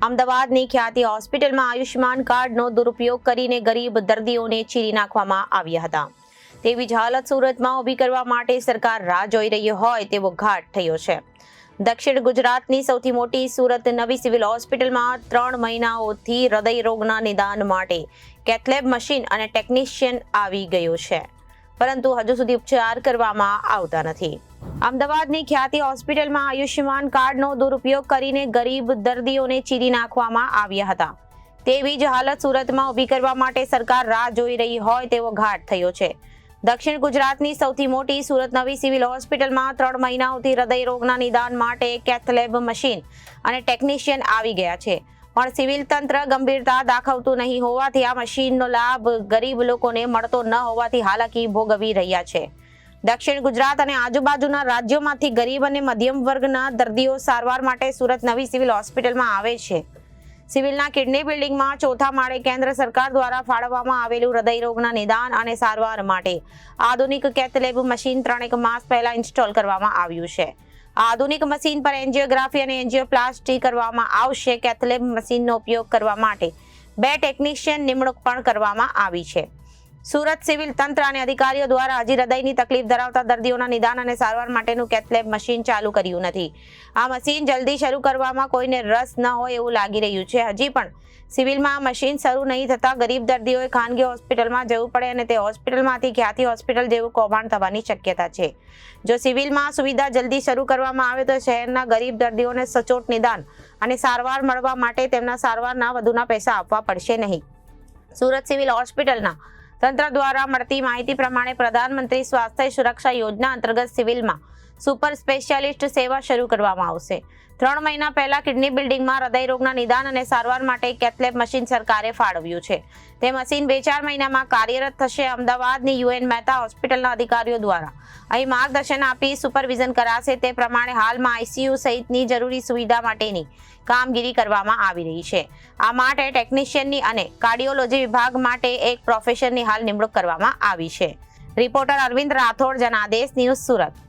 અમદાવાદની ખ્યાતિ હોસ્પિટલમાં આયુષ્યમાન કાર્ડનો દુરુપયોગ કરીને ગરીબ દર્દીઓને ચીરી નાખવામાં આવ્યા હતા. તેવી જ હાલત સુરતમાં ઊભી કરવા માટે સરકાર રાહ જોઈ રહી હોય તેવો ઘાટ થયો છે. દક્ષિણ ગુજરાતની સૌથી મોટી સુરત નવી સિવિલ હોસ્પિટલમાં 3 મહિનાઓથી હૃદય રોગના નિદાન માટે કેથલેબ મશીન અને ટેકનિશિયન આવી ગયો છે, પરંતુ હજુ સુધી ઉપચાર કરવામાં આવતા નથી. અમદાવાદની ખ્યાતિ હોસ્પિટલમાં આયુષ્યમાન કાર્ડનો દુરુપયોગ કરીને ગરીબ દર્દીઓને ચીરી નાખવામાં આવ્યા હતા. તેવી જ હાલત સુરતમાં ઊભી કરવા માટે સરકાર રાહ જોઈ રહી હોય તેવો ઘાટ થયો છે. દક્ષિણ ગુજરાતની સૌથી મોટી સુરત નવી સિવિલ હોસ્પિટલમાં 3 મહિનાઓથી હૃદય રોગના નિદાન માટે કેથલેબ મશીન અને ટેકનિશિયન આવી ગયા છે, પણ સિવિલ તંત્ર ગંભીરતા દાખવતું નહીં હોવાથી આ મશીનનો લાભ ગરીબ લોકોને મળતો ન હોવાથી હાલાકી ભોગવી રહ્યા છે. દક્ષિણ ગુજરાત અને આજુબાજુના રાજ્યોમાંથી ગરીબ અને મધ્યમ વર્ગના દર્દીઓ સારવાર માટે સુરત નવી સિવિલ હોસ્પિટલમાં આવે છે. સિવિલના કિડની બિલ્ડિંગમાં 4થા માળે કેન્દ્ર સરકાર દ્વારા ફાળવવામાં આવેલું હૃદય રોગના નિદાન અને સારવાર માટે આધુનિક કેથલેબ મશીન 3 માસ પહેલા ઇન્સ્ટોલ કરવામાં આવ્યું છે. આધુનિક મશીન પર એન્જિયોગ્રાફી અને એન્જિયોપ્લાસ્ટી કરવામાં આવશે. કેથલેબ મશીનનો ઉપયોગ કરવા માટે 2 ટેકનિશિયન નિમણૂક પણ કરવામાં આવી છે. સુરત સિવિલ તંત્ર અને અધિકારીઓ દ્વારા હજી હૃદયની તકલીફ ધરાવતા દર્દીઓના નિદાન અને સારવાર માટેનું કેથલેબ મશીન ચાલુ કર્યું નથી. આ મશીન જલ્દી શરૂ કરવામાં કોઈને રસ ન હોય એવું લાગી રહ્યું છે. હજી પણ સિવિલમાં આ મશીન શરૂ નહીં થતા ગરીબ દર્દીઓએ ખાનગી હોસ્પિટલમાં જવું પડે અને તે હોસ્પિટલમાંથી ખ્યાતિ હોસ્પિટલ જેવું કૌભાંડ થવાની શક્યતા છે. જો સિવિલમાં સુવિધા જલ્દી શરૂ કરવામાં આવે તો શહેરના ગરીબ દર્દીઓને સચોટ નિદાન અને સારવાર મળવા માટે તેમના સારવારના વધુના પૈસા આપવા પડશે નહીં. સુરત સિવિલ હોસ્પિટલના તંત્ર દ્વારા મળતી માહિતી પ્રમાણે પ્રધાનમંત્રી સ્વાસ્થ્ય સુરક્ષા યોજના અંતર્ગત સિવિલમાં સુપર સ્પેશિયાલિસ્ટ સેવા શરૂ કરવામાં આવશે. 3 મહિના પહેલા કિડની બિલ્ડિંગમાં હૃદય રોગના નિદાન અને સારવાર માટે કેથલેબ મશીન સરકારે ફાળવ્યું છે. તે મશીન 2-4 મહિનામાં કાર્યરત થશે. અમદાવાદની યુએન મહેતા હોસ્પિટલના અધિકારીઓ દ્વારા અહીં માર્ગદર્શન આપી સુપરવિઝન કરાશે. તે પ્રમાણે હાલમાં આઈસીયુ સહિતની જરૂરી સુવિધા માટેની કામગીરી કરવામાં આવી રહી છે. આ માટે ટેકનિશિયનની અને કાર્ડિયોલોજી વિભાગ માટે એક પ્રોફેસરની હાલ નિમણૂક કરવામાં આવી છે. Reporter Arvind Rathod, Janadesh news, Surat.